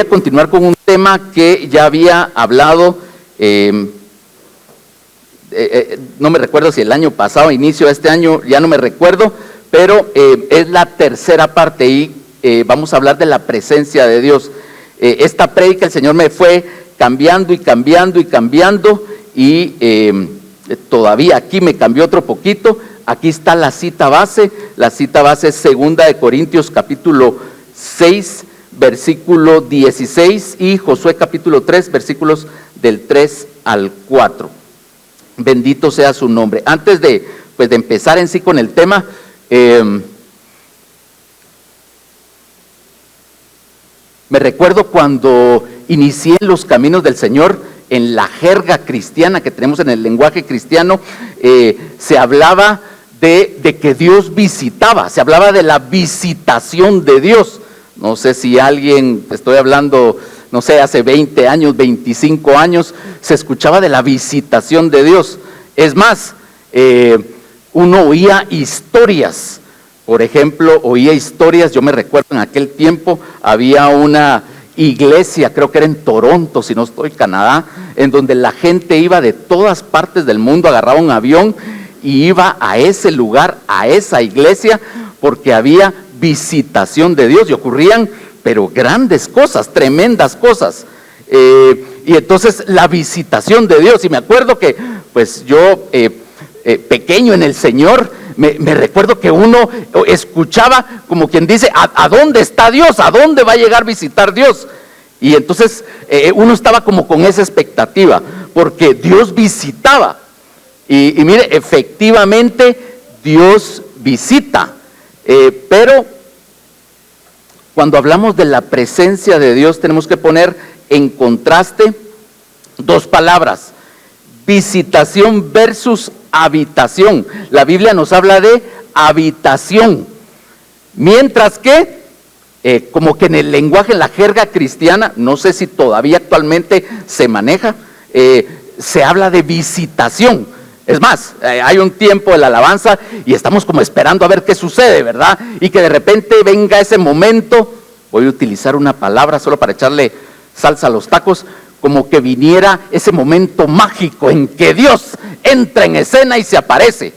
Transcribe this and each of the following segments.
continuar con un tema que ya había hablado, no me recuerdo si el año pasado, inicio de este año, ya no me recuerdo, pero es la tercera parte y vamos a hablar de la presencia de Dios. Esta prédica el Señor me fue cambiando y cambiando y cambiando y todavía aquí me cambió otro poquito. Aquí está la cita base es 2 de Corintios capítulo 6, versículo 16 y Josué capítulo 3, versículos del 3 al 4. Bendito sea su nombre. Antes de empezar en sí con el tema, me recuerdo cuando inicié los caminos del Señor, en la jerga cristiana que tenemos en el lenguaje cristiano, se hablaba de que Dios visitaba, se hablaba de la visitación de Dios. No sé si alguien, estoy hablando, no sé, hace 20 años, 25 años, se escuchaba de la visitación de Dios. Es más, uno oía historias. Por ejemplo, oía historias, yo me recuerdo en aquel tiempo, había una iglesia, creo que era en Toronto, si no estoy, Canadá, en donde la gente iba de todas partes del mundo, agarraba un avión y iba a ese lugar, a esa iglesia, porque había visitación de Dios y ocurrían, pero grandes cosas, tremendas cosas. Y entonces la visitación de Dios, y me acuerdo que pues yo, pequeño en el Señor, me recuerdo que uno escuchaba como quien dice, ¿a dónde está Dios? ¿A dónde va a llegar a visitar Dios? Y entonces uno estaba como con esa expectativa, porque Dios visitaba. Y mire, efectivamente Dios visita, pero cuando hablamos de la presencia de Dios tenemos que poner en contraste dos palabras: visitación versus habitación. La Biblia nos habla de habitación, mientras que como que en el lenguaje, en la jerga cristiana, no sé si todavía actualmente se maneja, se habla de visitación. Es más, hay un tiempo de la alabanza y estamos como esperando a ver qué sucede, ¿verdad? Y que de repente venga ese momento, voy a utilizar una palabra solo para echarle salsa a los tacos, como que viniera ese momento mágico en que Dios entra en escena y se aparece.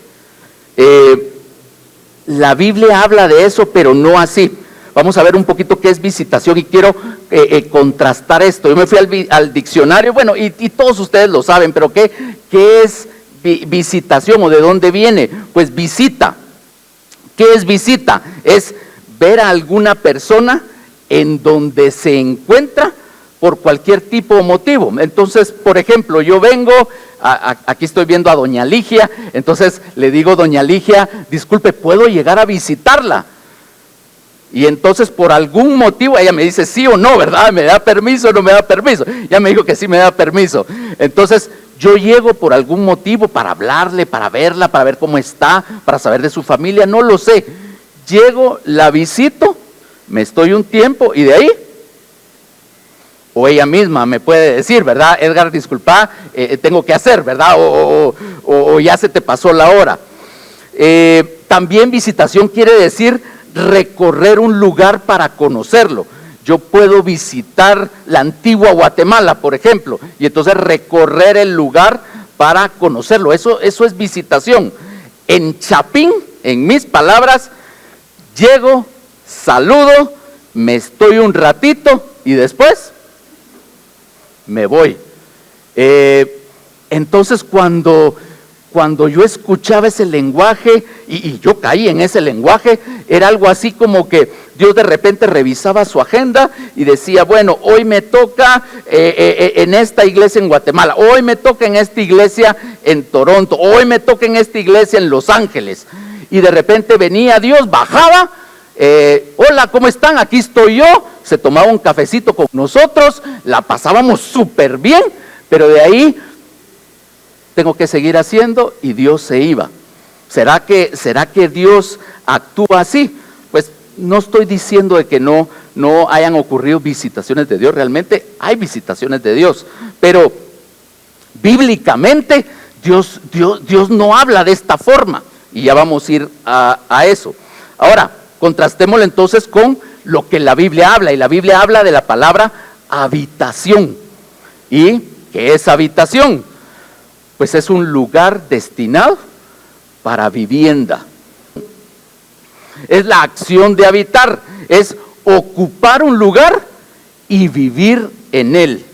La Biblia habla de eso, pero no así. Vamos a ver un poquito qué es visitación y quiero contrastar esto. Yo me fui al diccionario, bueno, y todos ustedes lo saben, pero ¿qué es visitación o de dónde viene? Pues visita. ¿Qué es visita? Es ver a alguna persona en donde se encuentra por cualquier tipo o motivo. Entonces, por ejemplo, yo vengo, aquí estoy viendo a doña Ligia, entonces le digo, doña Ligia, disculpe, ¿puedo llegar a visitarla? Y entonces por algún motivo ella me dice sí o no, ¿verdad? ¿Me da permiso o no me da permiso? Ya me dijo que sí me da permiso. Entonces yo llego por algún motivo para hablarle, para verla, para ver cómo está, para saber de su familia, no lo sé. Llego, la visito, me estoy un tiempo y de ahí, o ella misma me puede decir, ¿verdad? Edgar, disculpa, tengo que hacer, ¿verdad? O ya se te pasó la hora. También visitación quiere decir recorrer un lugar para conocerlo. Yo puedo visitar la antigua Guatemala, por ejemplo, y entonces recorrer el lugar para conocerlo. Eso es visitación. En Chapín, en mis palabras, llego, saludo, me estoy un ratito y después me voy. Entonces cuando yo escuchaba ese lenguaje y yo caí en ese lenguaje, era algo así como que Dios de repente revisaba su agenda y decía, bueno, hoy me toca en esta iglesia en Guatemala, hoy me toca en esta iglesia en Toronto, hoy me toca en esta iglesia en Los Ángeles. Y de repente venía Dios, bajaba, hola, ¿cómo están? Aquí estoy yo. Se tomaba un cafecito con nosotros, la pasábamos súper bien, pero de ahí tengo que seguir haciendo y Dios se iba. ¿Será que Dios actúa así? Pues no estoy diciendo de que no hayan ocurrido visitaciones de Dios, realmente hay visitaciones de Dios, pero bíblicamente Dios no habla de esta forma y ya vamos a ir a eso. Ahora, contrastémoslo entonces con lo que la Biblia habla, y la Biblia habla de la palabra habitación. ¿Y qué es habitación? Pues es un lugar destinado para vivienda. Es la acción de habitar, es ocupar un lugar y vivir en él.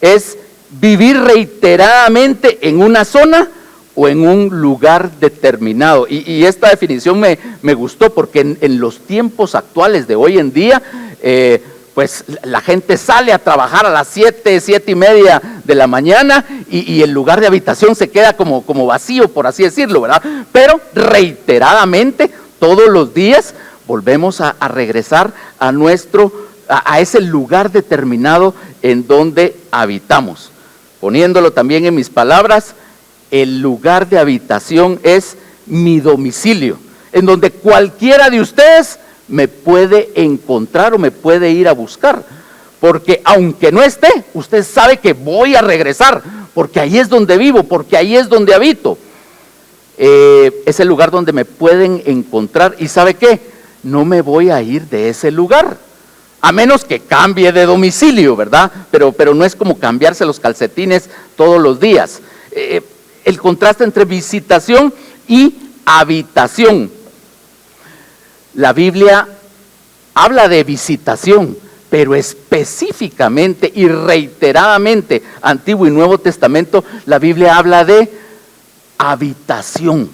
Es vivir reiteradamente en una zona o en un lugar determinado. Y esta definición me gustó porque en los tiempos actuales de hoy en día, pues la gente sale a trabajar a las 7:30 de la mañana y el lugar de habitación se queda como vacío, por así decirlo, ¿verdad? Pero reiteradamente, todos los días, volvemos a regresar a ese lugar determinado en donde habitamos. Poniéndolo también en mis palabras, el lugar de habitación es mi domicilio, en donde cualquiera de ustedes me puede encontrar o me puede ir a buscar, porque aunque no esté, usted sabe que voy a regresar, porque ahí es donde vivo, porque ahí es donde habito. Es el lugar donde me pueden encontrar, y ¿sabe qué? No me voy a ir de ese lugar, a menos que cambie de domicilio, ¿verdad? Pero no es como cambiarse los calcetines todos los días. El contraste entre visitación y habitación. La Biblia habla de visitación, pero específicamente y reiteradamente, Antiguo y Nuevo Testamento, la Biblia habla de habitación.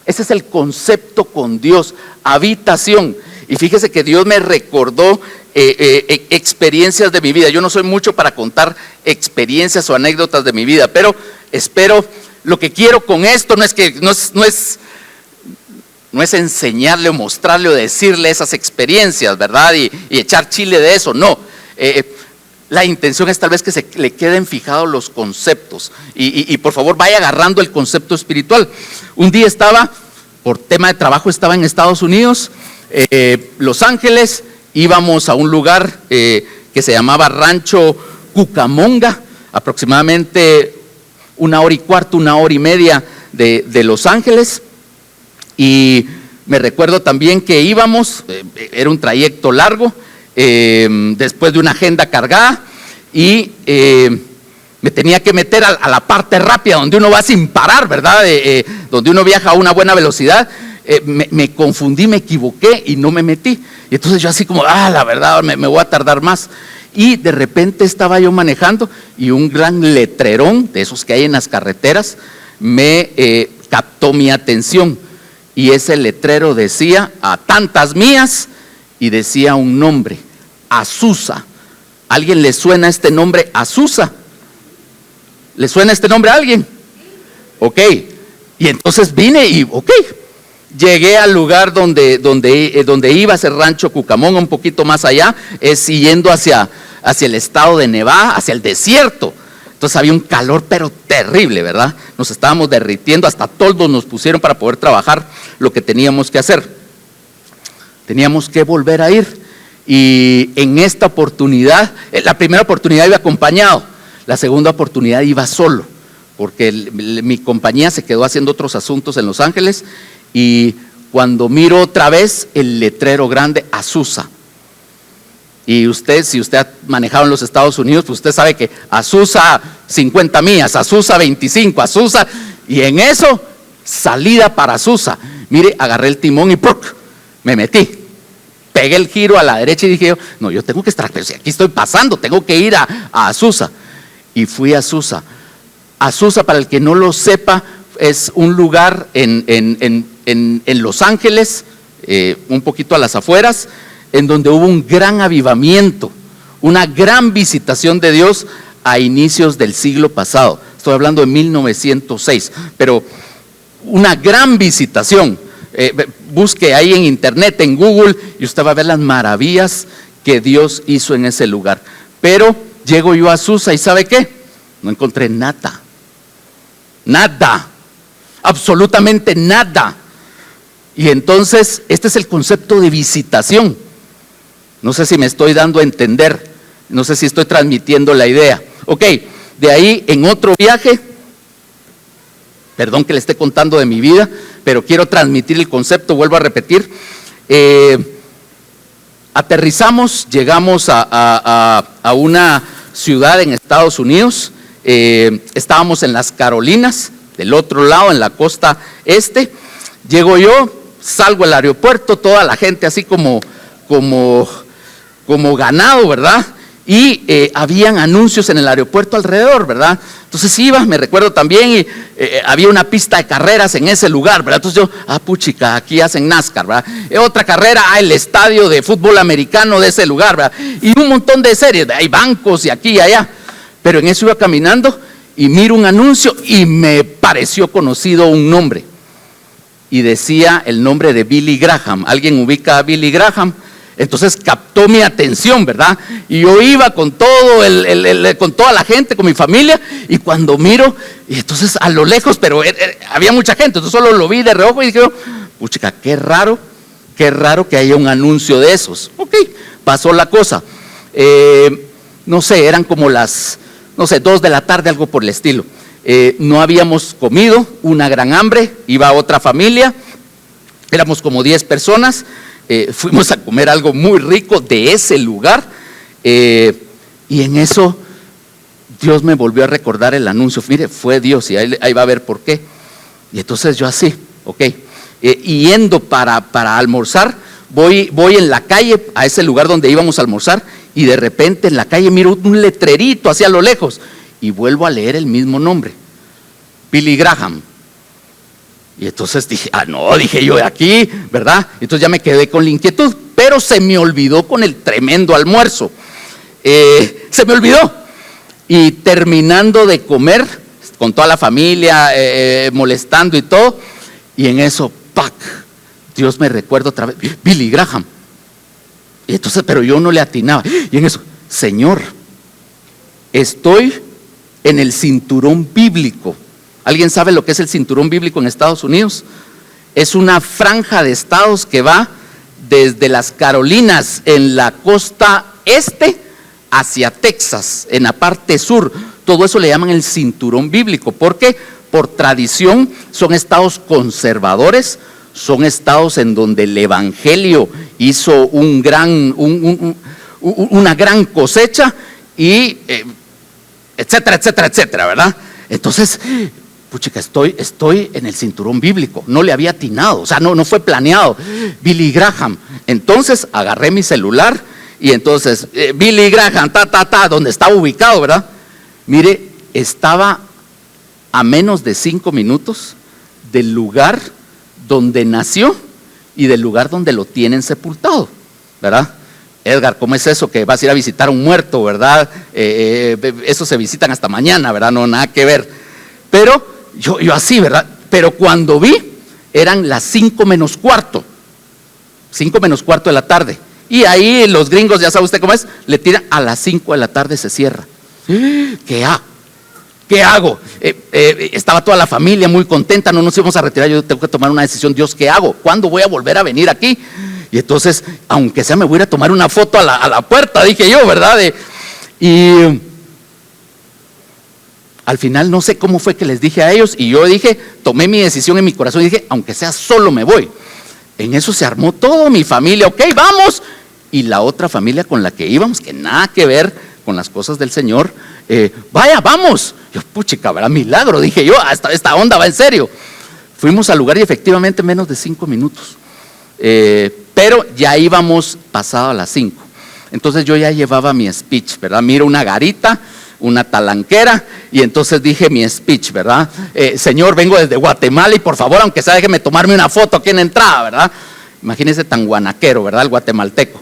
Ese es el concepto con Dios, habitación. Y fíjese que Dios me recordó experiencias de mi vida. Yo no soy mucho para contar experiencias o anécdotas de mi vida, pero espero, lo que quiero con esto no es enseñarle o mostrarle o decirle esas experiencias, ¿verdad? Y echar chile de eso, no. La intención es tal vez que se le queden fijados los conceptos y por favor vaya agarrando el concepto espiritual. Un día por tema de trabajo, estaba en Estados Unidos, Los Ángeles, íbamos a un lugar que se llamaba Rancho Cucamonga, aproximadamente 1 hora y cuarto, 1 hora y media de Los Ángeles. Y me recuerdo también que íbamos, era un trayecto largo, después de una agenda cargada, y me tenía que meter a la parte rápida, donde uno va sin parar, ¿verdad? Donde uno viaja a una buena velocidad. Me confundí, me equivoqué y no me metí. Y entonces yo así como, la verdad, me voy a tardar más. Y de repente estaba yo manejando y un gran letrerón, de esos que hay en las carreteras, me captó mi atención. Y ese letrero decía a tantas millas y decía un nombre, Azusa. ¿Alguien le suena este nombre, Azusa? ¿Le suena este nombre a alguien? Ok. Y entonces vine y llegué al lugar donde iba a ser Rancho Cucamonga, un poquito más allá, siguiendo hacia el estado de Nevada, hacia el desierto. Entonces había un calor pero terrible, ¿verdad? Nos estábamos derritiendo, hasta toldos nos pusieron para poder trabajar lo que teníamos que hacer. Teníamos que volver a ir. Y en esta oportunidad, la primera oportunidad iba acompañado, la segunda oportunidad iba solo, porque mi compañía se quedó haciendo otros asuntos en Los Ángeles. Y cuando miro otra vez el letrero grande, Azusa. Y si usted ha manejado en los Estados Unidos, pues usted sabe que Azusa 50 millas, Azusa 25, Azusa, y en eso, salida para Azusa. Mire, agarré el timón y ¡pruc!, me metí. Pegué el giro a la derecha y dije, no, yo tengo que estar, pero si aquí estoy pasando, tengo que ir a Azusa. Y fui a Azusa. Azusa, para el que no lo sepa, es un lugar en Los Ángeles, un poquito a las afueras, en donde hubo un gran avivamiento, una gran visitación de Dios a inicios del siglo pasado. Estoy hablando de 1906, pero una gran visitación. Busque ahí en internet, en Google, y usted va a ver las maravillas que Dios hizo en ese lugar. Pero llego yo a Azusa y ¿sabe qué? No encontré nada, absolutamente nada. Y entonces este es el concepto de visitación. No sé si me estoy dando a entender, no sé si estoy transmitiendo la idea. Ok, de ahí en otro viaje, perdón que le esté contando de mi vida, pero quiero transmitir el concepto, vuelvo a repetir. Aterrizamos, llegamos a una ciudad en Estados Unidos. Estábamos en las Carolinas, del otro lado, en la costa este. Llego yo, salgo al aeropuerto, toda la gente así como ganado, ¿verdad? Y habían anuncios en el aeropuerto alrededor, ¿verdad? Entonces iba, me recuerdo también, y había una pista de carreras en ese lugar, ¿verdad? Entonces yo, puchica, aquí hacen NASCAR, ¿verdad? Otra carrera, el estadio de fútbol americano de ese lugar, ¿verdad? Y un montón de series, hay bancos y aquí y allá. Pero en eso iba caminando y miro un anuncio y me pareció conocido un nombre. Y decía el nombre de Billy Graham. ¿Alguien ubica a Billy Graham? Entonces captó mi atención, ¿verdad? Y yo iba con todo con toda la gente, con mi familia, y cuando miro, y entonces a lo lejos, pero había mucha gente, entonces solo lo vi de reojo y dije, puchica, qué raro que haya un anuncio de esos. Ok, pasó la cosa. No sé, eran como las 2 de la tarde, algo por el estilo. No habíamos comido, una gran hambre, iba otra familia, éramos como 10 personas. Fuimos a comer algo muy rico de ese lugar, y en eso Dios me volvió a recordar el anuncio. Mire, fue Dios, y ahí va a ver por qué. Y entonces yo así, ok, y yendo para almorzar, voy en la calle a ese lugar donde íbamos a almorzar, y de repente en la calle miro un letrerito hacia lo lejos y vuelvo a leer el mismo nombre, Billy Graham. Y entonces dije, dije yo, de aquí, ¿verdad? Entonces ya me quedé con la inquietud, pero se me olvidó con el tremendo almuerzo. Se me olvidó. Y terminando de comer, con toda la familia, molestando y todo, y en eso, ¡pac! Dios me recuerda otra vez, Billy Graham. Y entonces, pero yo no le atinaba. Y en eso, Señor, estoy en el cinturón bíblico. ¿Alguien sabe lo que es el cinturón bíblico en Estados Unidos? Es una franja de estados que va desde las Carolinas en la costa este hacia Texas, en la parte sur. Todo eso le llaman el cinturón bíblico, porque por tradición son estados conservadores, son estados en donde el evangelio hizo una gran cosecha, y etcétera, etcétera, etcétera, ¿verdad? Entonces, puchica, estoy en el cinturón bíblico, no le había atinado, o sea, no fue planeado. Billy Graham. Entonces agarré mi celular y entonces Billy Graham, donde estaba ubicado, ¿verdad? Mire, estaba a menos de 5 minutos del lugar donde nació y del lugar donde lo tienen sepultado, ¿verdad? Edgar, ¿cómo es eso que vas a ir a visitar a un muerto, verdad? Eso se visitan hasta mañana, ¿verdad? No, nada que ver. Pero yo así, ¿verdad? Pero cuando vi, eran las 5 menos cuarto de la tarde. Y ahí los gringos, ya sabe usted cómo es, le tiran a las 5 de la tarde, se cierra. ¿Qué hago? Estaba toda la familia muy contenta, no nos íbamos a retirar, yo tengo que tomar una decisión. Dios, ¿qué hago? ¿Cuándo voy a volver a venir aquí? Y entonces, aunque sea, me voy a ir a tomar una foto a la puerta, dije yo, ¿verdad? Y al final no sé cómo fue que les dije a ellos, y yo dije, tomé mi decisión en mi corazón y dije, aunque sea, solo me voy. En eso se armó todo, mi familia, ok, vamos. Y la otra familia con la que íbamos, que nada que ver con las cosas del Señor, vaya, vamos. Yo, puchica, ¿verdad? Milagro, dije yo, esta onda va en serio. Fuimos al lugar y efectivamente menos de 5 minutos. Pero ya íbamos pasado a las 5. Entonces yo ya llevaba mi speech, ¿verdad? Miro una garita, una talanquera, y entonces dije mi speech, ¿verdad? Señor, vengo desde Guatemala y por favor, aunque sea, déjeme tomarme una foto aquí en la entrada, ¿verdad? Imagínense tan guanaquero, ¿verdad? El guatemalteco.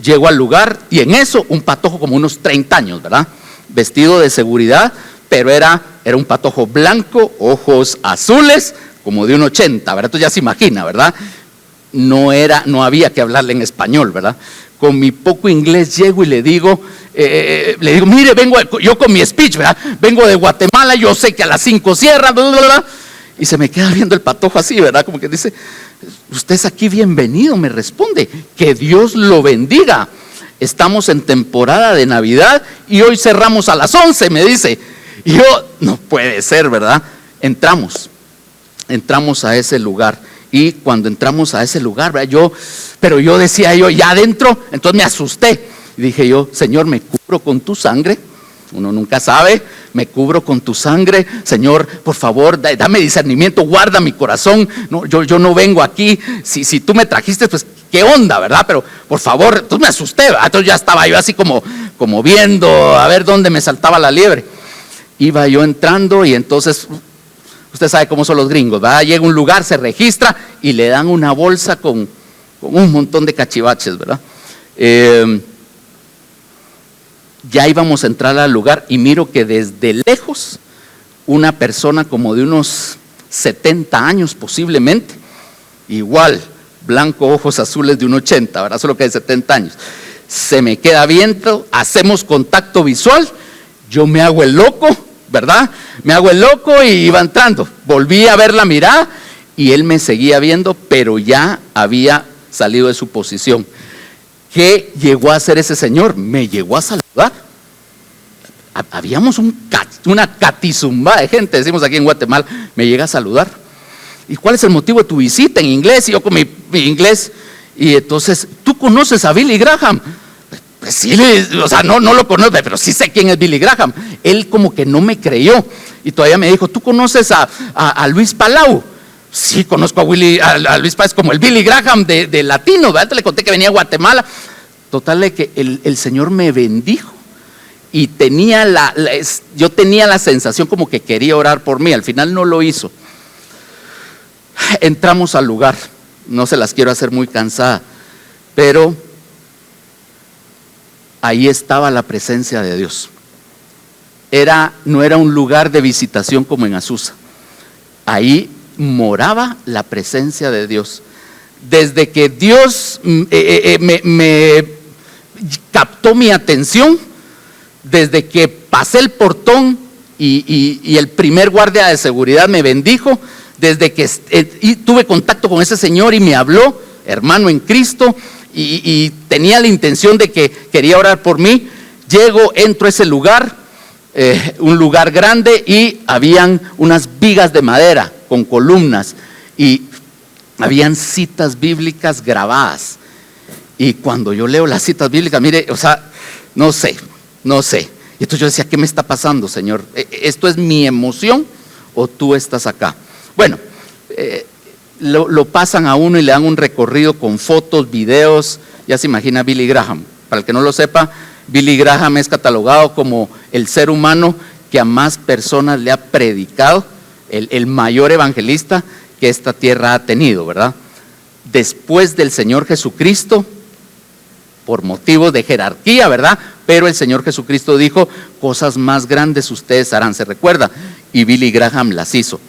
Llego al lugar y en eso un patojo como unos 30 años, ¿verdad? Vestido de seguridad, pero era un patojo blanco, ojos azules, como de un 80, ¿verdad? Entonces ya se imagina, ¿verdad? No había que hablarle en español, ¿verdad? Con mi poco inglés llego y le digo, mire, vengo yo con mi speech, ¿verdad? Vengo de Guatemala, yo sé que a las 5 cierran, bla, bla, bla. Y se me queda viendo el patojo así, ¿verdad? Como que dice, usted es aquí bienvenido, me responde, que Dios lo bendiga. Estamos en temporada de Navidad y hoy cerramos a las 11, me dice. Y yo, no puede ser, ¿verdad? Entramos a ese lugar. Y cuando entramos a ese lugar, ¿verdad? Yo Pero yo decía ya adentro, entonces me asusté. Y dije yo, Señor, me cubro con tu sangre. Uno nunca sabe, me cubro con tu sangre. Señor, por favor, dame discernimiento, guarda mi corazón. No, yo no vengo aquí. Si tú me trajiste, pues, ¿qué onda, verdad? Pero, por favor, entonces me asusté, ¿verdad? Entonces ya estaba yo así como viendo a ver dónde me saltaba la liebre. Iba yo entrando y entonces, usted sabe cómo son los gringos, ¿verdad? Llega a un lugar, se registra y le dan una bolsa con un montón de cachivaches, ¿verdad? Ya íbamos a entrar al lugar y miro que desde lejos una persona como de unos 70 años posiblemente, igual, blanco, ojos azules, de un 80, ¿verdad? Solo que de 70 años, se me queda viendo, hacemos contacto visual, yo me hago el loco, ¿verdad? Me hago el loco y iba entrando, volví a ver la mirada y él me seguía viendo, pero ya había salido de su posición. ¿Qué llegó a hacer ese señor? Me llegó a saludar. Habíamos una catizumba de gente, decimos aquí en Guatemala, me llega a saludar. ¿Y cuál es el motivo de tu visita? En inglés, y yo con mi inglés. Y entonces, ¿tú conoces a Billy Graham? Pues sí, o sea, no lo conozco, pero sí sé quién es Billy Graham. Él como que no me creyó. Y todavía me dijo, ¿tú conoces a Luis Palau? Sí, conozco a Luis Páez, como el Billy Graham de latino, ¿verdad? Te le conté que venía a Guatemala. Total de que el Señor me bendijo y yo tenía la sensación como que quería orar por mí. Al final no lo hizo. Entramos al lugar, no se las quiero hacer muy cansada, pero ahí estaba la presencia de Dios. No era un lugar de visitación como en Azusa. Ahí moraba la presencia de Dios. Desde que Dios me captó mi atención, desde que pasé el portón y el primer guardia de seguridad me bendijo, desde que tuve contacto con ese señor y me habló, hermano en Cristo, y tenía la intención de que quería orar por mí, entro a ese lugar, un lugar grande, y habían unas vigas de madera con columnas y habían citas bíblicas grabadas. Y cuando yo leo las citas bíblicas, mire, o sea, no sé. Y entonces yo decía, ¿qué me está pasando, Señor? ¿Esto es mi emoción o tú estás acá? Bueno, lo pasan a uno y le dan un recorrido con fotos, videos. Ya se imagina Billy Graham. Para el que no lo sepa, Billy Graham es catalogado como el ser humano que a más personas le ha predicado, el mayor evangelista que esta tierra ha tenido, ¿verdad? Después del Señor Jesucristo, por motivos de jerarquía, ¿verdad? Pero el Señor Jesucristo dijo, cosas más grandes ustedes harán, ¿se recuerda? Y Billy Graham las hizo.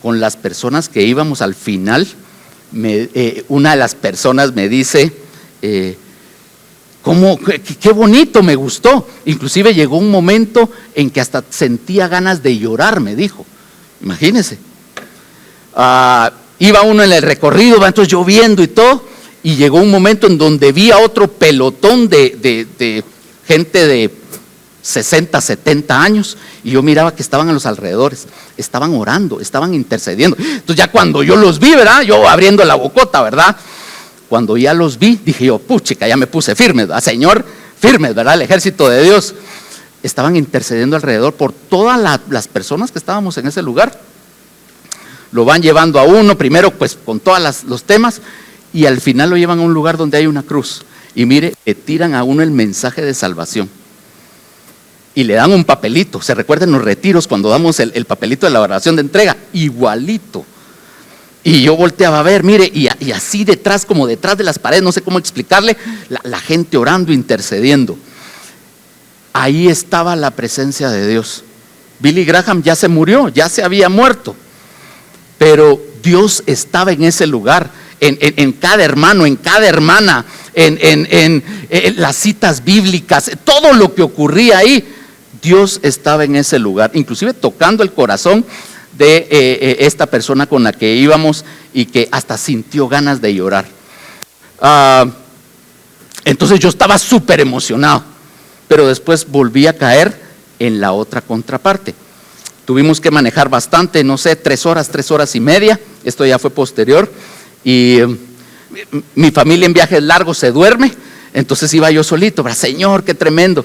Con las personas que íbamos al final, una de las personas me dice, qué bonito, me gustó. Inclusive llegó un momento en que hasta sentía ganas de llorar, me dijo. Imagínense. Iba uno en el recorrido, va entonces lloviendo y todo, y llegó un momento en donde vi a otro pelotón de gente de 60, 70 años, y yo miraba que estaban a los alrededores, estaban orando, estaban intercediendo. Entonces ya cuando yo los vi, ¿verdad? Yo abriendo la bocota, ¿verdad? Cuando ya los vi, dije yo, puchica, ya me puse firme, ¿verdad? Señor, firmes, ¿verdad? El ejército de Dios. Estaban intercediendo alrededor por todas las personas que estábamos en ese lugar. Lo van llevando a uno, primero pues con todos los temas, y al final lo llevan a un lugar donde hay una cruz. Y mire, le tiran a uno el mensaje de salvación. Y le dan un papelito. ¿Se recuerdan los retiros cuando damos el papelito de la oración de entrega? Igualito. Y yo volteaba a ver, mire, y así detrás, como detrás de las paredes, no sé cómo explicarle, la gente orando, intercediendo. Ahí estaba la presencia de Dios. Billy Graham ya se murió, ya se había muerto, pero Dios estaba en ese lugar, en cada hermano, en cada hermana, en las citas bíblicas, todo lo que ocurría ahí, Dios estaba en ese lugar, inclusive tocando el corazón de esta persona con la que íbamos y que hasta sintió ganas de llorar. Entonces yo estaba súper emocionado, pero después volví a caer en la otra contraparte. Tuvimos que manejar bastante, no sé, 3 horas y media, esto ya fue posterior, y Mi familia en viajes largos se duerme, entonces iba yo solito, ¿verdad? Señor, qué tremendo.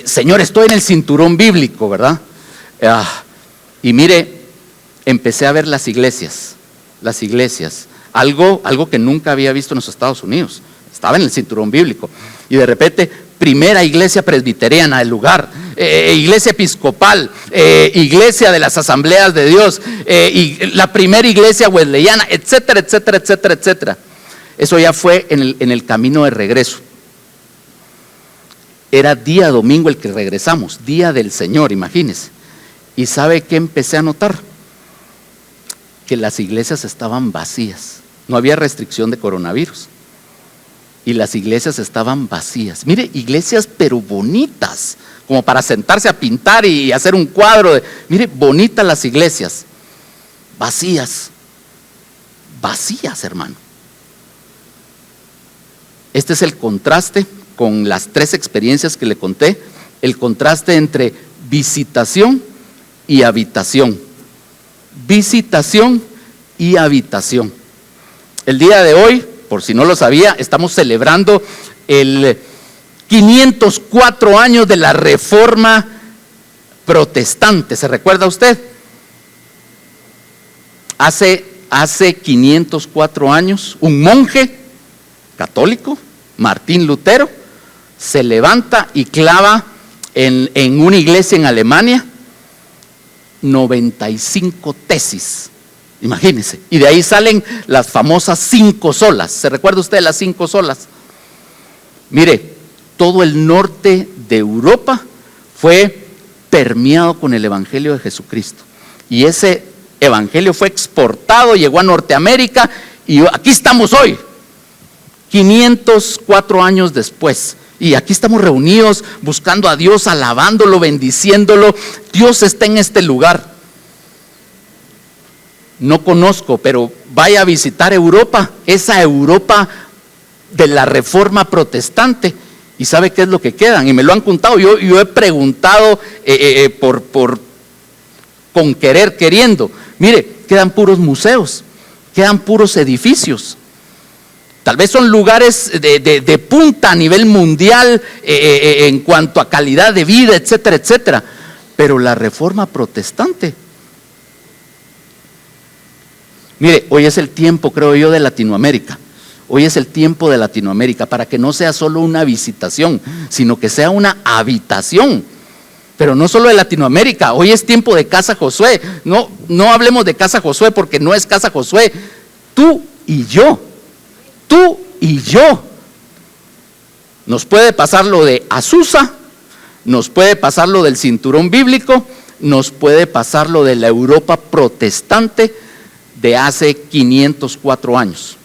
Señor, estoy en el cinturón bíblico, ¿verdad? Y mire, empecé a ver las iglesias, algo que nunca había visto en los Estados Unidos. Estaba en el cinturón bíblico y de repente, primera iglesia presbiteriana del lugar, iglesia episcopal, iglesia de las asambleas de Dios, y la primera iglesia wesleyana, etcétera, etcétera, etcétera, etcétera. Eso ya fue en el camino de regreso. Era día domingo el que regresamos, día del Señor, imagínense. ¿Y sabe qué empecé a notar? Que las iglesias estaban vacías. No había restricción de coronavirus. Y las iglesias estaban vacías. Mire, iglesias pero bonitas, como para sentarse a pintar y hacer un cuadro. Mire, bonitas las iglesias. Vacías. Vacías, hermano. Este es el contraste con las 3 experiencias que le conté. El contraste entre visitación y habitación. Visitación y habitación. El día de hoy, por si no lo sabía, estamos celebrando el 504 años de la Reforma Protestante. ¿Se recuerda usted? Hace 504 años, un monje católico, Martín Lutero, se levanta y clava en una iglesia en Alemania 95 tesis. Imagínense. Y de ahí salen las famosas 5 solas. ¿Se recuerda usted de las 5 solas? Mire, todo el norte de Europa fue permeado con el evangelio de Jesucristo. Y ese evangelio fue exportado, llegó a Norteamérica y aquí estamos hoy, 504 años después. Y aquí estamos reunidos buscando a Dios, alabándolo, bendiciéndolo. Dios está en este lugar. No conozco, pero vaya a visitar Europa, esa Europa de la Reforma Protestante, y sabe qué es lo que quedan, y me lo han contado. Yo he preguntado con querer, queriendo. Mire, quedan puros museos, quedan puros edificios. Tal vez son lugares de punta a nivel mundial en cuanto a calidad de vida, etcétera, etcétera. Pero la Reforma Protestante, mire, hoy es el tiempo, creo yo, de Latinoamérica. Hoy es el tiempo de Latinoamérica para que no sea solo una visitación, sino que sea una habitación. Pero no solo de Latinoamérica, hoy es tiempo de Casa Josué. No hablemos de Casa Josué porque no es Casa Josué. Tú y yo. Nos puede pasar lo de Azusa, nos puede pasar lo del cinturón bíblico, nos puede pasar lo de la Europa protestante de hace 504 años.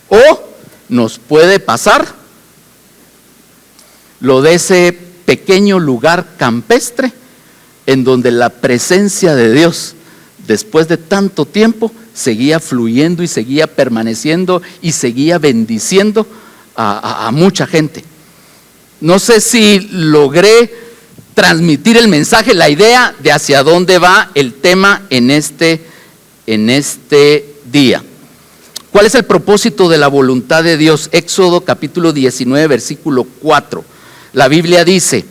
O nos puede pasar lo de ese pequeño lugar campestre en donde la presencia de Dios, después de tanto tiempo, seguía fluyendo y seguía permaneciendo y seguía bendiciendo a mucha gente. No sé si logré transmitir el mensaje, la idea de hacia dónde va el tema en este día. ¿Cuál es el propósito de la voluntad de Dios? Éxodo capítulo 19, versículo 4. La Biblia dice: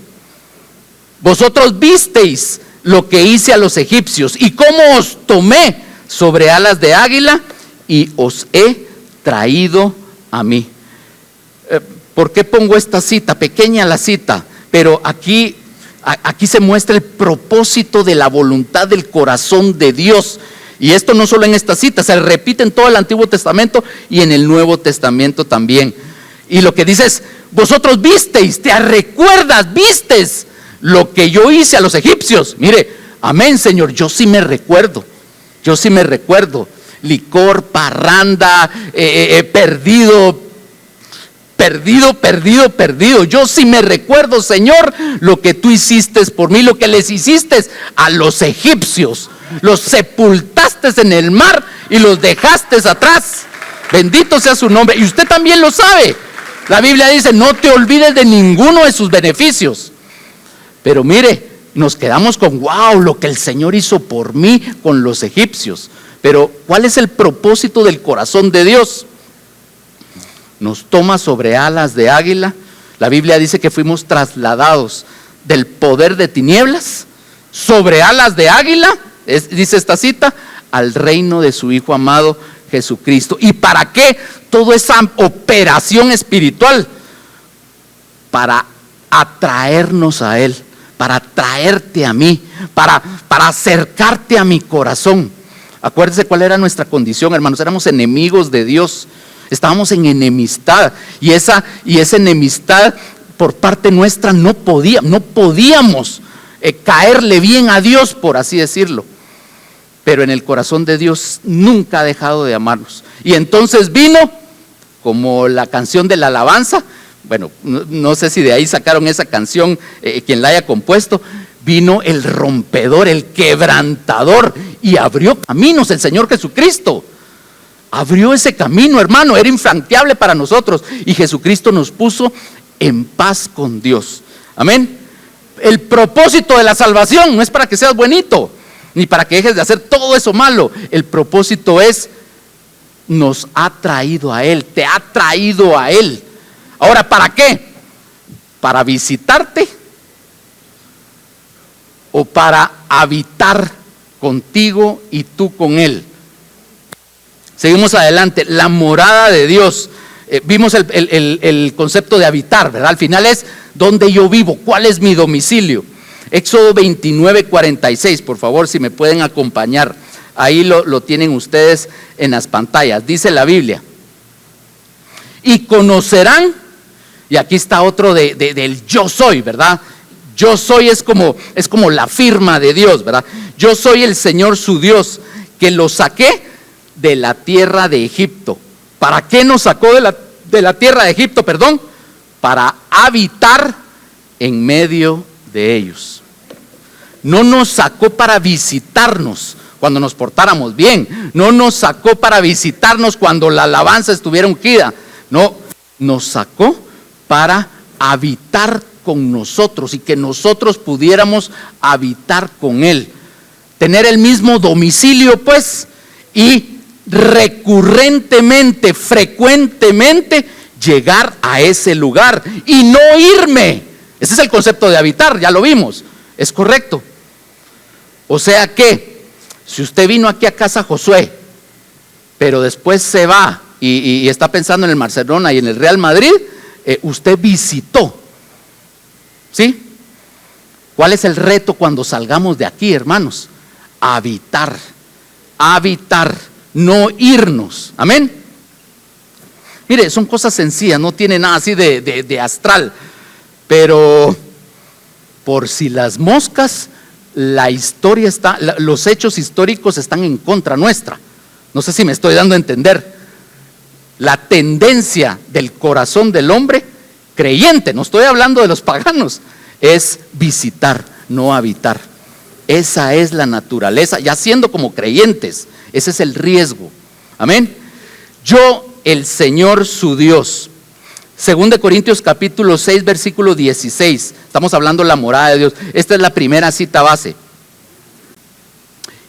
vosotros visteis lo que hice a los egipcios y cómo os tomé sobre alas de águila y os he traído a mí. ¿Por qué pongo esta cita? Pequeña la cita, pero aquí se muestra el propósito de la voluntad del corazón de Dios. Y esto no solo en esta cita, se repite en todo el Antiguo Testamento y en el Nuevo Testamento también. Y lo que dice es: vosotros visteis, te recuerdas, vistes lo que yo hice a los egipcios. Mire, amén, Señor, yo sí me recuerdo. Licor, parranda, perdido. Yo sí me recuerdo, Señor, lo que tú hiciste por mí, lo que les hiciste a los egipcios. Los sepultaste en el mar y los dejaste atrás. Bendito sea su nombre. Y usted también lo sabe. La Biblia dice: no te olvides de ninguno de sus beneficios. Pero mire, nos quedamos con wow, lo que el Señor hizo por mí con los egipcios. Pero ¿cuál es el propósito del corazón de Dios? nos toma sobre alas de águila. La Biblia dice que fuimos trasladados del poder de tinieblas sobre alas de águila, dice esta cita, al reino de su Hijo amado Jesucristo. ¿Y para qué toda esa operación espiritual? Para atraernos a Él, para traerte a mí, para acercarte a mi corazón. Acuérdense cuál era nuestra condición, hermanos. Éramos enemigos de Dios, estábamos en enemistad, y esa enemistad por parte nuestra no podíamos caerle bien a Dios, por así decirlo. Pero en el corazón de Dios nunca ha dejado de amarnos. Y entonces vino, como la canción de la alabanza, bueno, no sé si de ahí sacaron esa canción, quien la haya compuesto, vino el rompedor, el quebrantador, y abrió caminos el Señor Jesucristo. Abrió ese camino, hermano, era infranqueable para nosotros, y Jesucristo nos puso en paz con Dios. Amén. El propósito de la salvación no es para que seas buenito, ni para que dejes de hacer todo eso malo. El propósito es, nos ha traído a Él, te ha traído a Él. Ahora, ¿para qué? ¿Para visitarte? ¿O para habitar contigo y tú con Él? Seguimos adelante. La morada de Dios. Vimos el concepto de habitar, ¿verdad? Al final es, ¿dónde yo vivo? ¿Cuál es mi domicilio? Éxodo 29:46, por favor, si me pueden acompañar. Ahí lo tienen ustedes en las pantallas. Dice la Biblia: y conocerán, y aquí está otro del yo soy, ¿verdad? Yo soy es como la firma de Dios, ¿verdad? Yo soy el Señor su Dios, que los saqué de la tierra de Egipto. ¿Para qué nos sacó de la tierra de Egipto? Para habitar en medio de ellos. No nos sacó para visitarnos cuando nos portáramos bien. No nos sacó para visitarnos cuando la alabanza estuviera ungida. No, nos sacó para habitar con nosotros y que nosotros pudiéramos habitar con Él. Tener el mismo domicilio, pues, y recurrentemente, frecuentemente llegar a ese lugar y no irme. Ese es el concepto de habitar, ya lo vimos. Es correcto. O sea que, si usted vino aquí a casa Josué, pero después se va y está pensando en el Barcelona y en el Real Madrid, usted visitó. ¿Sí? ¿Cuál es el reto cuando salgamos de aquí, hermanos? Habitar, no irnos. Amén. Mire, son cosas sencillas, no tiene nada así de astral, pero por si las moscas, la historia está, los hechos históricos están en contra nuestra. No sé si me estoy dando a entender. La tendencia del corazón del hombre creyente, no estoy hablando de los paganos, es visitar, no habitar. Esa es la naturaleza, ya siendo como creyentes, ese es el riesgo. Amén. Yo, el Señor su Dios. 2 Corintios capítulo 6, versículo 16. Estamos hablando de la morada de Dios. Esta es la primera cita base.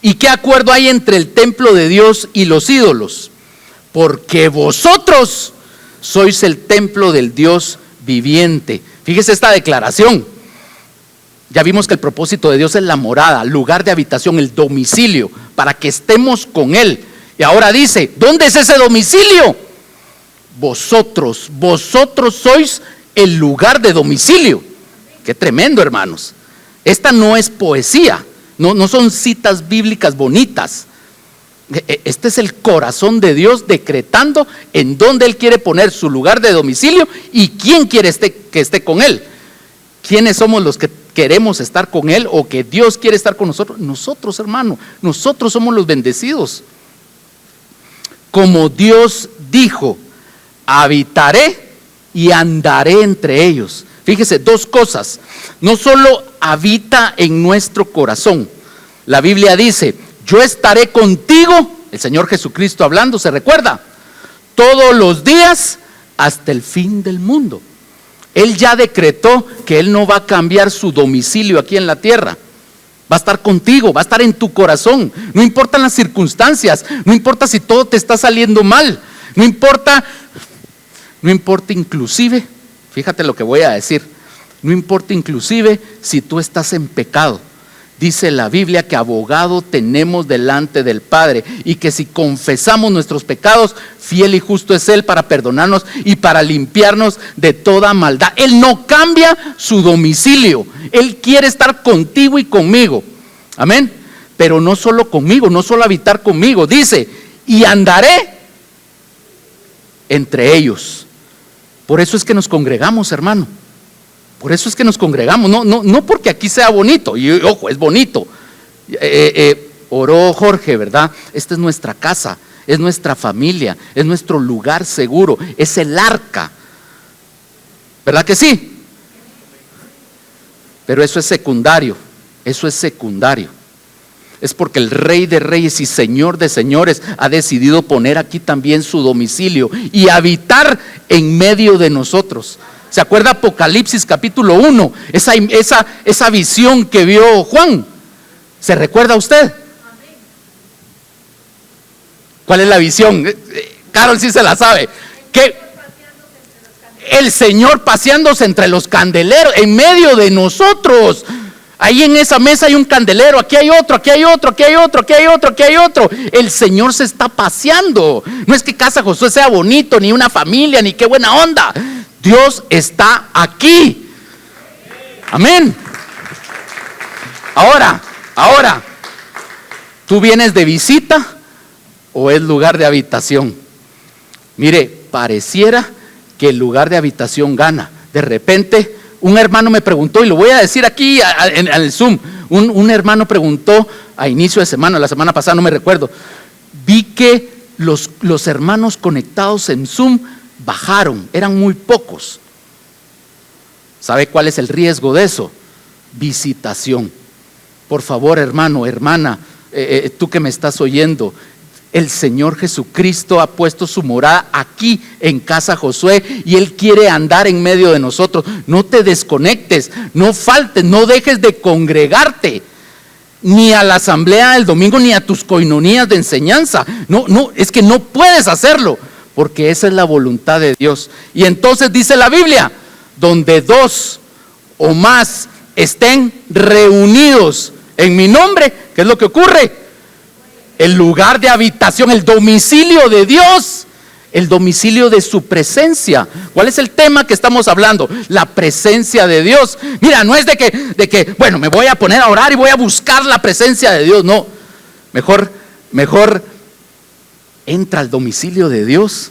¿Y qué acuerdo hay entre el templo de Dios y los ídolos? Porque vosotros sois el templo del Dios viviente. Fíjese esta declaración. Ya vimos que el propósito de Dios es la morada, lugar de habitación, el domicilio, para que estemos con Él. Y ahora dice, ¿dónde es ese domicilio? Vosotros sois el lugar de domicilio. Qué tremendo, hermanos. Esta no es poesía, no son citas bíblicas bonitas. Este es el corazón de Dios decretando en dónde Él quiere poner su lugar de domicilio y quién quiere que esté con Él. ¿Quiénes somos los que queremos estar con Él o que Dios quiere estar con nosotros? Nosotros, hermano, nosotros somos los bendecidos. Como Dios dijo, habitaré y andaré entre ellos. Fíjese, dos cosas. No solo habita en nuestro corazón. La Biblia dice, yo estaré contigo, el Señor Jesucristo hablando, ¿se recuerda? Todos los días hasta el fin del mundo. Él ya decretó que Él no va a cambiar su domicilio aquí en la tierra. Va a estar contigo, va a estar en tu corazón. No importan las circunstancias, no importa si todo te está saliendo mal, no importa No importa inclusive, fíjate lo que voy a decir, no importa inclusive si tú estás en pecado. Dice la Biblia que abogado tenemos delante del Padre y que si confesamos nuestros pecados, fiel y justo es Él para perdonarnos y para limpiarnos de toda maldad. Él no cambia su domicilio. Él quiere estar contigo y conmigo. Amén. Pero no solo conmigo, no solo habitar conmigo. Dice, y andaré entre ellos. Por eso es que nos congregamos, hermano. Por eso es que nos congregamos, no porque aquí sea bonito, y ojo, es bonito. Oró Jorge, ¿verdad? Esta es nuestra casa, es nuestra familia, es nuestro lugar seguro, es el arca. ¿Verdad que sí? Pero eso es secundario, eso es secundario. Es porque el Rey de Reyes y Señor de Señores ha decidido poner aquí también su domicilio y habitar en medio de nosotros. ¿Se acuerda Apocalipsis capítulo 1? Esa visión que vio Juan. ¿Se recuerda usted? ¿Cuál es la visión? Carol sí se la sabe. Que el Señor paseándose entre los candeleros, en medio de nosotros. Ahí en esa mesa hay un candelero, aquí hay otro, aquí hay otro, aquí hay otro, aquí hay otro, aquí hay otro. El Señor se está paseando. No es que Casa Josué sea bonito, ni una familia, ni qué buena onda. Dios está aquí. Amén. Ahora, ¿tú vienes de visita o es lugar de habitación? Mire, pareciera que el lugar de habitación gana. De repente, un hermano me preguntó, y lo voy a decir aquí en el Zoom, un hermano preguntó a inicio de semana, la semana pasada, no me recuerdo, vi que los hermanos conectados en Zoom bajaron, eran muy pocos. ¿Sabe cuál es el riesgo de eso? Visitación. Por favor, hermano, hermana, tú que me estás oyendo, el Señor Jesucristo ha puesto su morada aquí en Casa Josué y Él quiere andar en medio de nosotros. No te desconectes, no faltes, no dejes de congregarte, ni a la asamblea del domingo, ni a tus coinonías de enseñanza. No, es que no puedes hacerlo, porque esa es la voluntad de Dios. Y entonces dice la Biblia, donde dos o más estén reunidos en mi nombre, ¿qué es lo que ocurre? El lugar de habitación, el domicilio de Dios, el domicilio de su presencia. ¿Cuál es el tema que estamos hablando? La presencia de Dios. Mira, no es de que bueno, me voy a poner a orar y voy a buscar la presencia de Dios. No, mejor entra al domicilio de Dios.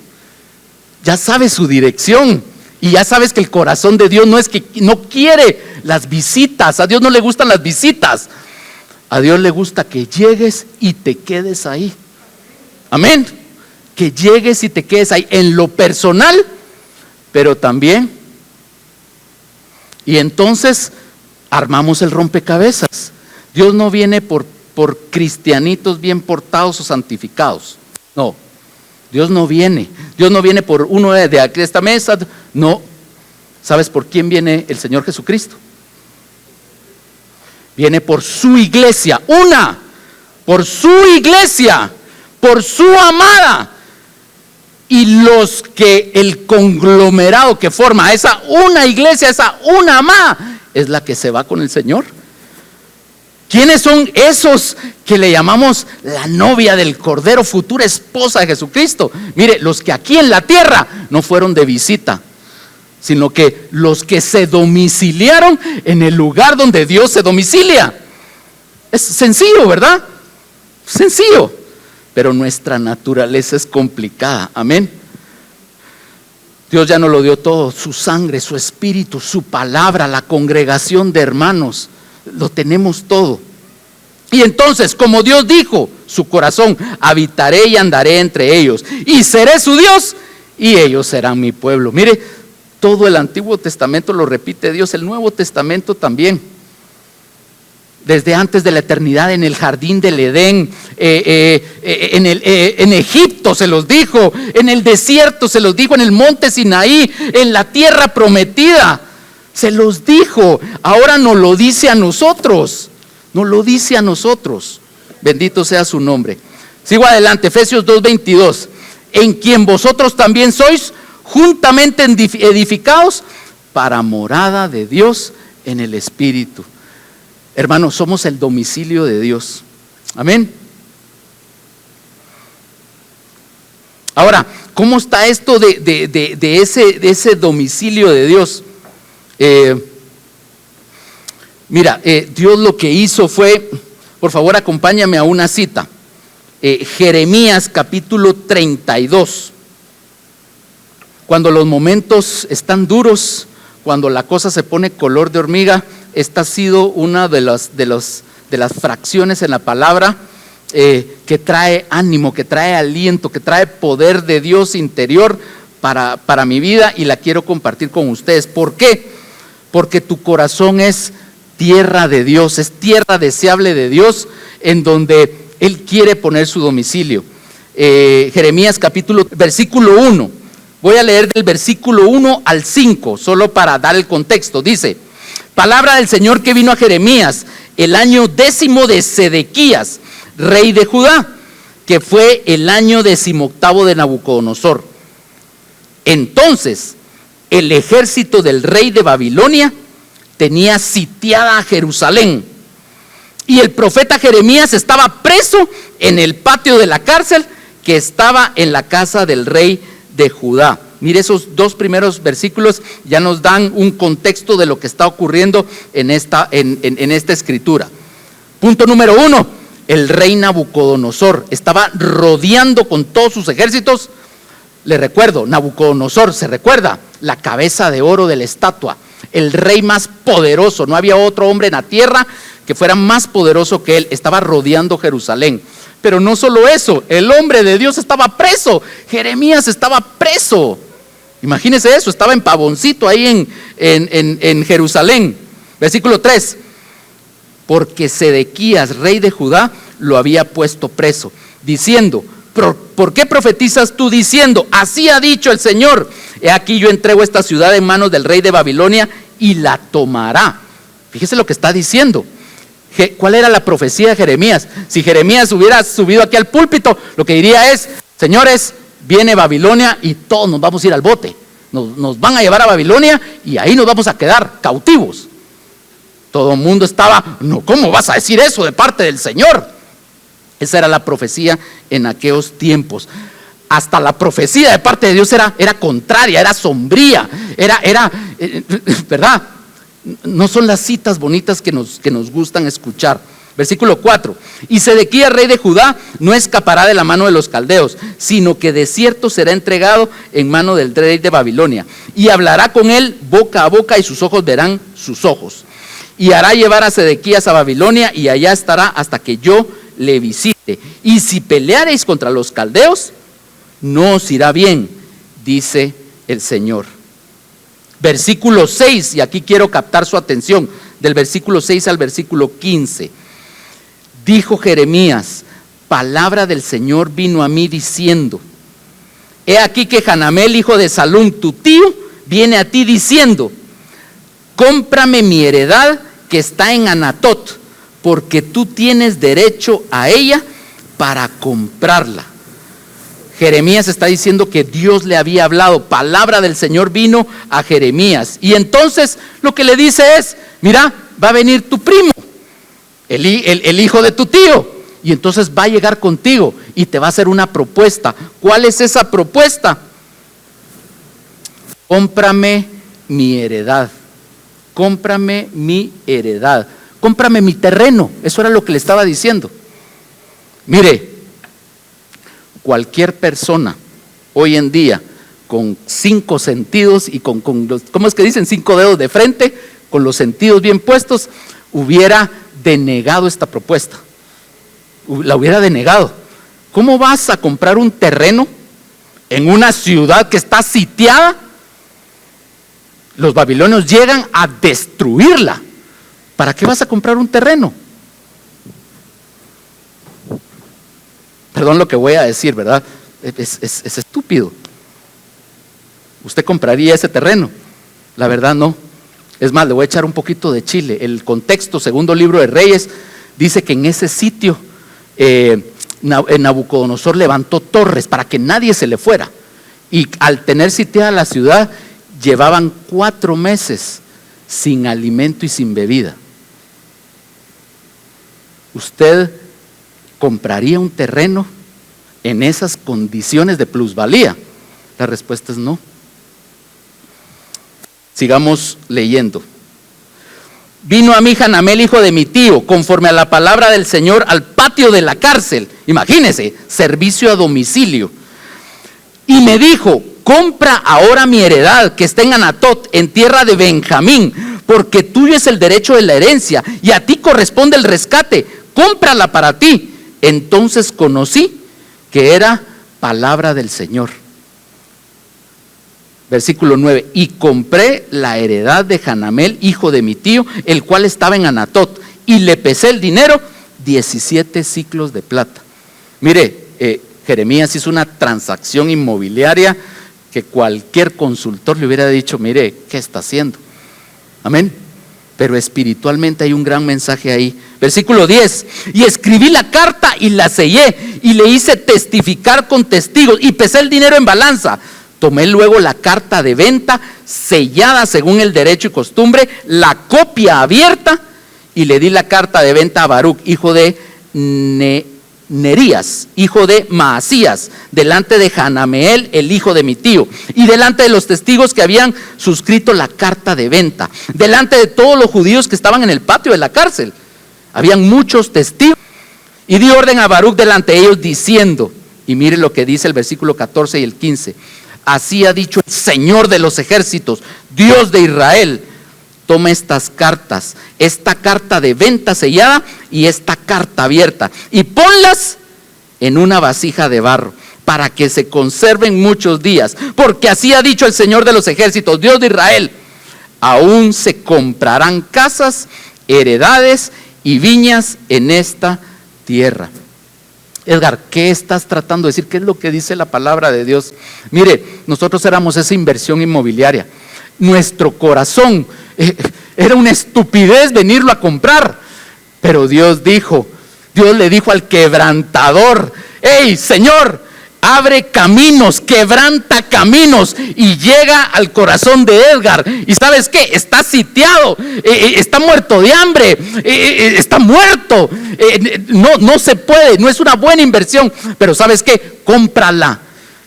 Ya sabes su dirección y ya sabes que el corazón de Dios no es que no quiere las visitas. A Dios no le gustan las visitas. A Dios le gusta que llegues y te quedes ahí. Amén. Que llegues y te quedes ahí en lo personal, pero también. Y entonces armamos el rompecabezas. Dios no viene por cristianitos bien portados o santificados. No. Dios no viene por uno de esta mesa. No. ¿Sabes por quién viene el Señor Jesucristo? Viene por su iglesia, por su iglesia, por su amada. Y los que el conglomerado que forma esa una iglesia, esa una amada, es la que se va con el Señor. ¿Quiénes son esos que le llamamos la novia del Cordero, futura esposa de Jesucristo? Mire, los que aquí en la tierra no fueron de visita, sino que los que se domiciliaron en el lugar donde Dios se domicilia. Es sencillo, ¿verdad? Sencillo. Pero nuestra naturaleza es complicada. Amén. Dios ya nos lo dio todo, su sangre, su espíritu, su palabra, la congregación de hermanos. Lo tenemos todo. Y entonces, como Dios dijo, su corazón, habitaré y andaré entre ellos, y seré su Dios, y ellos serán mi pueblo. Mire, todo el Antiguo Testamento lo repite Dios, el Nuevo Testamento también. Desde antes de la eternidad, en el jardín del Edén, en Egipto se los dijo, en el desierto se los dijo, en el monte Sinaí, en la tierra prometida, se los dijo. Ahora nos lo dice a nosotros, nos lo dice a nosotros. Bendito sea su nombre. Sigo adelante, Efesios 2:22. En quien vosotros también sois juntamente edificados para morada de Dios en el Espíritu. Hermanos, somos el domicilio de Dios. Amén. Ahora, ¿cómo está esto de ese domicilio de Dios? Mira, Dios lo que hizo fue, por favor acompáñame a una cita, Jeremías capítulo 32. Cuando los momentos están duros, cuando la cosa se pone color de hormiga, esta ha sido una de las fracciones en la palabra que trae ánimo, que trae aliento, que trae poder de Dios interior para mi vida, y la quiero compartir con ustedes. ¿Por qué? Porque tu corazón es tierra de Dios, es tierra deseable de Dios, en donde Él quiere poner su domicilio. Jeremías versículo 1. Voy a leer del versículo 1 al 5, solo para dar el contexto. Dice: palabra del Señor que vino a Jeremías el año 10 de Sedequías, rey de Judá, que fue el año 18 de Nabucodonosor. Entonces el ejército del rey de Babilonia tenía sitiada a Jerusalén, y el profeta Jeremías estaba preso en el patio de la cárcel que estaba en la casa del rey de Judá. Mire, esos dos primeros versículos ya nos dan un contexto de lo que está ocurriendo en esta escritura. Punto número 1, el rey Nabucodonosor estaba rodeando con todos sus ejércitos. Le recuerdo, Nabucodonosor, se recuerda, la cabeza de oro de la estatua, el rey más poderoso. No había otro hombre en la tierra que fuera más poderoso que él. Estaba rodeando Jerusalén. Pero no solo eso, el hombre de Dios estaba preso. Jeremías estaba preso. Imagínense eso, estaba en Pavoncito ahí en Jerusalén. Versículo 3. Porque Sedequías, rey de Judá, lo había puesto preso, diciendo: ¿por qué profetizas tú diciendo, así ha dicho el Señor? He aquí yo entrego esta ciudad en manos del rey de Babilonia y la tomará. Fíjese lo que está diciendo. ¿Cuál era la profecía de Jeremías? Si Jeremías hubiera subido aquí al púlpito, lo que diría es: señores, viene Babilonia y todos nos vamos a ir al bote. Nos van a llevar a Babilonia y ahí nos vamos a quedar cautivos. Todo el mundo estaba: no, ¿cómo vas a decir eso de parte del Señor? Esa era la profecía en aquellos tiempos. Hasta la profecía de parte de Dios era contraria, era sombría, ¿verdad? No son las citas bonitas que nos gustan escuchar. Versículo 4. Y Sedequías, rey de Judá, no escapará de la mano de los caldeos, sino que de cierto será entregado en mano del rey de Babilonia, y hablará con él boca a boca, y sus ojos verán sus ojos. Y hará llevar a Sedequías a Babilonia, y allá estará hasta que yo le visite. Y si peleareis contra los caldeos, no os irá bien, dice el Señor. Versículo 6, y aquí quiero captar su atención, del versículo 6 al versículo 15. Dijo Jeremías: palabra del Señor vino a mí diciendo: he aquí que Hanamel, hijo de Salum, tu tío, viene a ti diciendo: cómprame mi heredad que está en Anatot, porque tú tienes derecho a ella para comprarla. Jeremías está diciendo que Dios le había hablado, palabra del Señor vino a Jeremías, y entonces lo que le dice es: mira, va a venir tu primo, el hijo de tu tío, y entonces va a llegar contigo y te va a hacer una propuesta. ¿Cuál es esa propuesta? Cómprame mi heredad, cómprame mi heredad, cómprame mi terreno. Eso era lo que le estaba diciendo. Mire, cualquier persona hoy en día con 5 sentidos y con los, ¿cómo es que dicen? 5 dedos de frente, con los sentidos bien puestos, hubiera denegado esta propuesta. La hubiera denegado. ¿Cómo vas a comprar un terreno en una ciudad que está sitiada? Los babilonios llegan a destruirla. ¿Para qué vas a comprar un terreno? Perdón lo que voy a decir, ¿verdad? Es estúpido. ¿Usted compraría ese terreno? La verdad no. Es más, le voy a echar un poquito de chile. El contexto, segundo libro de Reyes, dice que en ese sitio Nabucodonosor levantó torres para que nadie se le fuera. Y al tener sitiada la ciudad, llevaban 4 meses sin alimento y sin bebida. ¿Usted compraría un terreno en esas condiciones de plusvalía? La respuesta es no. Sigamos leyendo. Vino a mí Hanamel, hijo de mi tío, conforme a la palabra del Señor, al patio de la cárcel. Imagínese, servicio a domicilio. Y me dijo: compra ahora mi heredad que está en Anatot, en tierra de Benjamín, porque tuyo es el derecho de la herencia y a ti corresponde el rescate. Cómprala para ti. Entonces conocí que era palabra del Señor. Versículo 9, y compré la heredad de Hanamel, hijo de mi tío, el cual estaba en Anatot, y le pesé el dinero, 17 siclos de plata. Mire, Jeremías hizo una transacción inmobiliaria que cualquier consultor le hubiera dicho: mire, ¿qué está haciendo? Amén. Pero espiritualmente hay un gran mensaje ahí. Versículo 10, y escribí la carta y la sellé, y le hice testificar con testigos, y pesé el dinero en balanza. Tomé luego la carta de venta sellada según el derecho y costumbre, la copia abierta, y le di la carta de venta a Baruc, hijo de Nerías, hijo de Maasías, delante de Hanameel, el hijo de mi tío, y delante de los testigos que habían suscrito la carta de venta, delante de todos los judíos que estaban en el patio de la cárcel. Habían muchos testigos. Y di orden a Baruc delante de ellos diciendo, y mire lo que dice el versículo 14 y el 15: así ha dicho el Señor de los ejércitos, Dios de Israel: toma estas cartas, esta carta de venta sellada y esta carta abierta, y ponlas en una vasija de barro, para que se conserven muchos días, porque así ha dicho el Señor de los ejércitos, Dios de Israel: aún se comprarán casas, heredades y viñas en esta tierra. Edgar, ¿qué estás tratando de decir? ¿Qué es lo que dice la palabra de Dios? Mire, nosotros éramos esa inversión inmobiliaria. Nuestro corazón era una estupidez venirlo a comprar, pero Dios le dijo al quebrantador: hey, Señor, abre caminos, quebranta caminos, y llega al corazón de Edgar. Y ¿sabes qué? Está sitiado, está muerto de hambre, está muerto, no se puede, no es una buena inversión. Pero ¿sabes qué? Cómprala,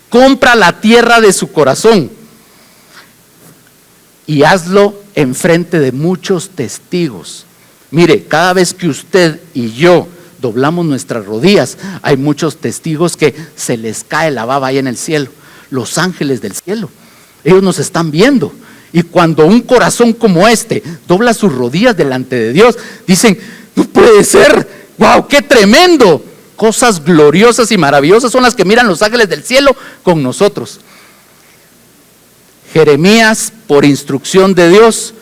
compra la tierra de su corazón y hazlo enfrente de muchos testigos. Mire, cada vez que usted y yo doblamos nuestras rodillas, hay muchos testigos que se les cae la baba ahí en el cielo, los ángeles del cielo. Ellos nos están viendo, y cuando un corazón como este dobla sus rodillas delante de Dios, dicen: no puede ser, wow, qué tremendo. Cosas gloriosas y maravillosas son las que miran los ángeles del cielo con nosotros. Jeremías, por instrucción de Dios,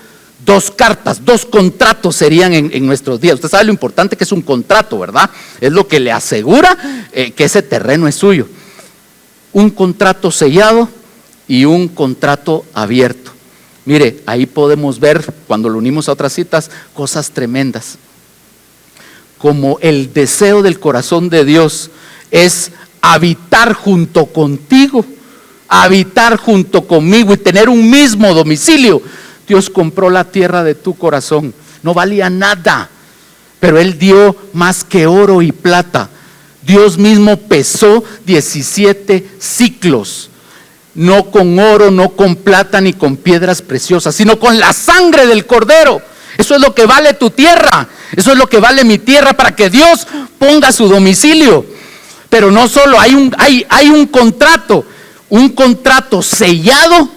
2 cartas, 2 contratos serían en nuestros días. Usted sabe lo importante que es un contrato, ¿verdad? Es lo que le asegura que ese terreno es suyo. Un contrato sellado y un contrato abierto. Mire, ahí podemos ver, cuando lo unimos a otras citas, cosas tremendas. Como el deseo del corazón de Dios es habitar junto contigo, habitar junto conmigo y tener un mismo domicilio. Dios compró la tierra de tu corazón, no valía nada, pero Él dio más que oro y plata. Dios mismo pesó 17 ciclos, no con oro, no con plata ni con piedras preciosas, sino con la sangre del Cordero. Eso es lo que vale tu tierra, eso es lo que vale mi tierra, para que Dios ponga su domicilio. Pero no solo, hay un contrato sellado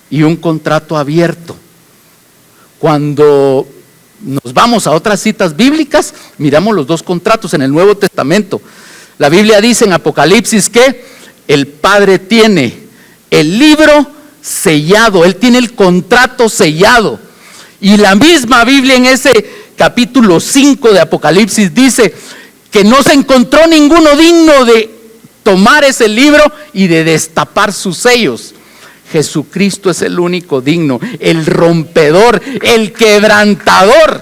y un contrato abierto. Cuando nos vamos a otras citas bíblicas, miramos los 2 contratos en el Nuevo Testamento. La Biblia dice en Apocalipsis que el Padre tiene el libro sellado, Él tiene el contrato sellado. Y la misma Biblia en ese capítulo 5 de Apocalipsis dice que no se encontró ninguno digno de tomar ese libro y de destapar sus sellos. Jesucristo es el único digno, el rompedor, el quebrantador.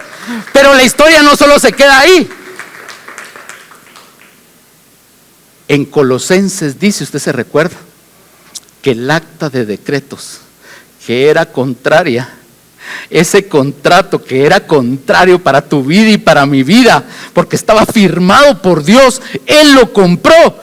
Pero la historia no solo se queda ahí. En Colosenses dice, usted se recuerda, que el acta de decretos que era contraria, ese contrato que era contrario para tu vida y para mi vida, porque estaba firmado por Dios, Él lo compró.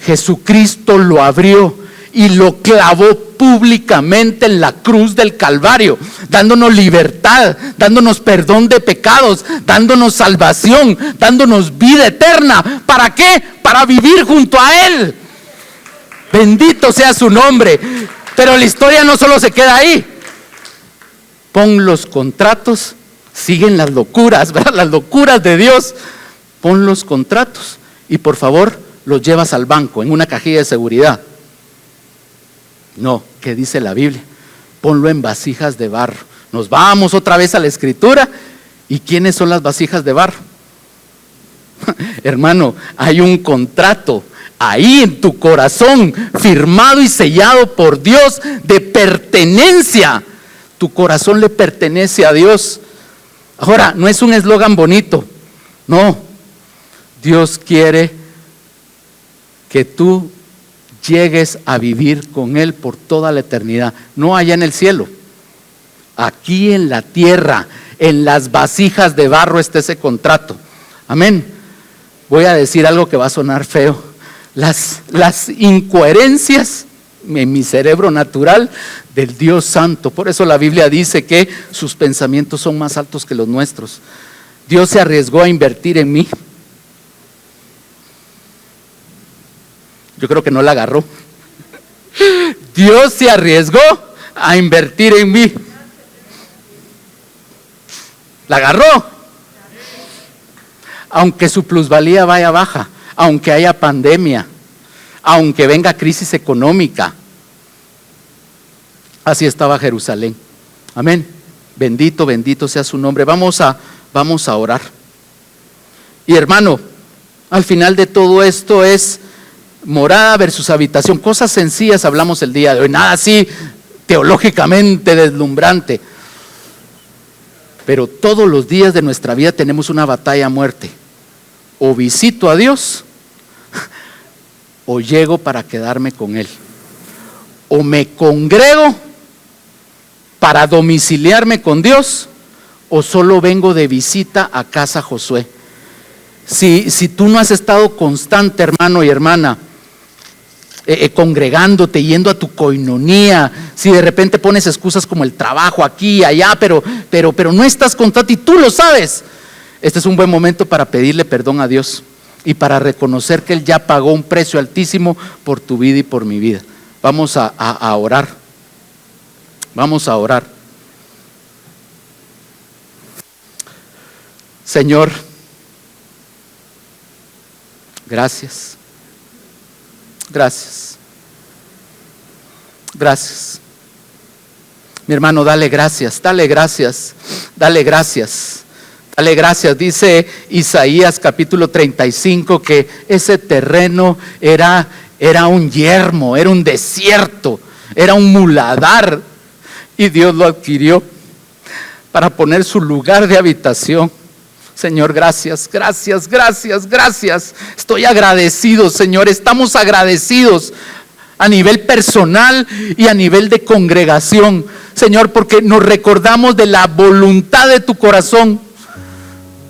Jesucristo lo abrió y lo clavó públicamente en la cruz del Calvario, dándonos libertad, dándonos perdón de pecados, dándonos salvación, dándonos vida eterna. ¿Para qué? Para vivir junto a Él. Bendito sea su nombre. Pero la historia no solo se queda ahí. Pon los contratos, siguen las locuras, ¿verdad? Las locuras de Dios. Pon los contratos y por favor los llevas al banco en una cajilla de seguridad. No, ¿qué dice la Biblia? Ponlo en vasijas de barro. Nos vamos otra vez a la Escritura. ¿Y quiénes son las vasijas de barro? Hermano, hay un contrato ahí en tu corazón, firmado y sellado por Dios, de pertenencia. Tu corazón le pertenece a Dios. Ahora, no es un eslogan bonito, no. Dios quiere que tú llegues a vivir con Él por toda la eternidad, no allá en el cielo, aquí en la tierra, en las vasijas de barro está ese contrato. Amén. Voy a decir algo que va a sonar feo. Las incoherencias en mi cerebro natural del Dios Santo. Por eso la Biblia dice que sus pensamientos son más altos que los nuestros. Dios se arriesgó a invertir en mí. Yo creo que no la agarró. Dios se arriesgó a invertir en mí. ¿La agarró? Aunque su plusvalía vaya baja, aunque haya pandemia, aunque venga crisis económica. Así estaba Jerusalén. Amén. Bendito, bendito sea su nombre. Vamos a orar. Y hermano, al final de todo esto es morada versus habitación. Cosas sencillas hablamos el día de hoy. Nada así teológicamente deslumbrante. Pero todos los días de nuestra vida tenemos una batalla a muerte. O visito a Dios, o llego para quedarme con Él. O me congrego para domiciliarme con Dios, o solo vengo de visita a casa Josué. Si tú no has estado constante, hermano y hermana, congregándote, yendo a tu coinonía, si de repente pones excusas como el trabajo aquí y allá, pero no estás constante y tú lo sabes, este es un buen momento para pedirle perdón a Dios y para reconocer que Él ya pagó un precio altísimo por tu vida y por mi vida. Vamos a orar. Vamos a orar. Señor, gracias. Gracias. Gracias. Mi hermano, dale gracias, dale gracias, dale gracias. Dale gracias. Dice Isaías capítulo 35 que ese terreno era un yermo, era un desierto, era un muladar, y Dios lo adquirió para poner su lugar de habitación. Señor, gracias, gracias, gracias, gracias. Estoy agradecido, Señor, estamos agradecidos a nivel personal y a nivel de congregación, Señor, porque nos recordamos de la voluntad de tu corazón.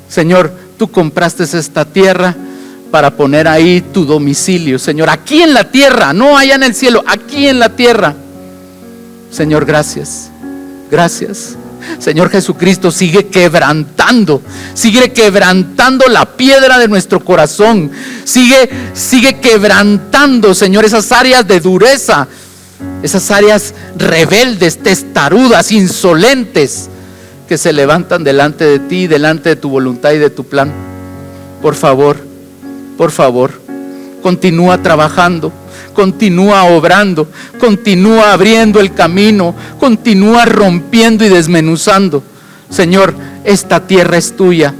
Señor, tú compraste esta tierra para poner ahí tu domicilio, Señor, aquí en la tierra, no allá en el cielo, aquí en la tierra. Señor, gracias, gracias. Señor Jesucristo, sigue quebrantando la piedra de nuestro corazón, sigue quebrantando, Señor, esas áreas de dureza, esas áreas rebeldes, testarudas, insolentes, que se levantan delante de ti, delante de tu voluntad y de tu plan. Por favor, continúa trabajando, continúa obrando, continúa abriendo el camino, continúa rompiendo y desmenuzando. Señor, esta tierra es tuya,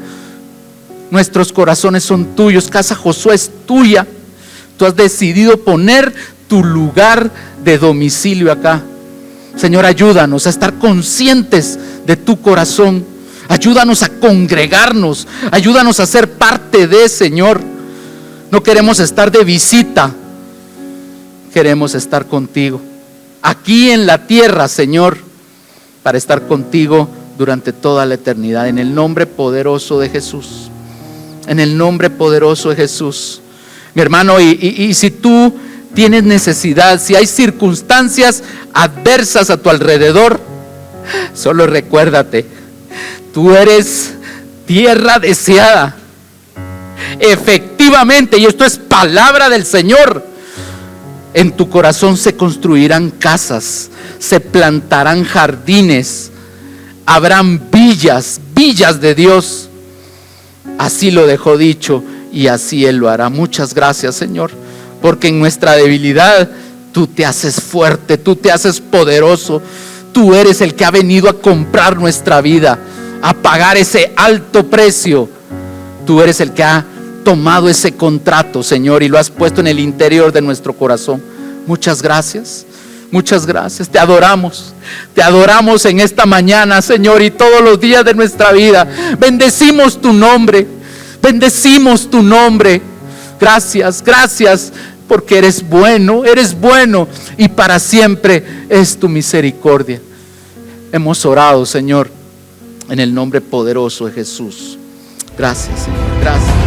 nuestros corazones son tuyos, casa Josué es tuya. Tú has decidido poner tu lugar de domicilio acá. Señor, ayúdanos a estar conscientes de tu corazón. Ayúdanos a congregarnos. Ayúdanos a ser parte de, Señor. No queremos estar de visita. Queremos estar contigo. aquí en la tierra, Señor, para estar contigo durante toda la eternidad. En el nombre poderoso de Jesús. En el nombre poderoso de Jesús. Mi hermano, y si tú tienes necesidad, si hay circunstancias adversas a tu alrededor, solo recuérdate, tú eres tierra deseada. Efectivamente, y esto es palabra del Señor, en tu corazón se construirán casas, se plantarán jardines, habrán villas de Dios. Así lo dejó dicho y así Él lo hará. Muchas gracias, Señor, porque en nuestra debilidad tú te haces fuerte, tú te haces poderoso. Tú eres el que ha venido a comprar nuestra vida, a pagar ese alto precio. Tú eres el que ha tomado ese contrato, Señor, y lo has puesto en el interior de nuestro corazón. Muchas gracias, muchas gracias. Te adoramos en esta mañana, Señor, y todos los días de nuestra vida. Bendecimos tu nombre, bendecimos tu nombre. Gracias, gracias, porque eres bueno y para siempre es tu misericordia. Hemos orado, Señor, en el nombre poderoso de Jesús. Gracias, Señor, gracias.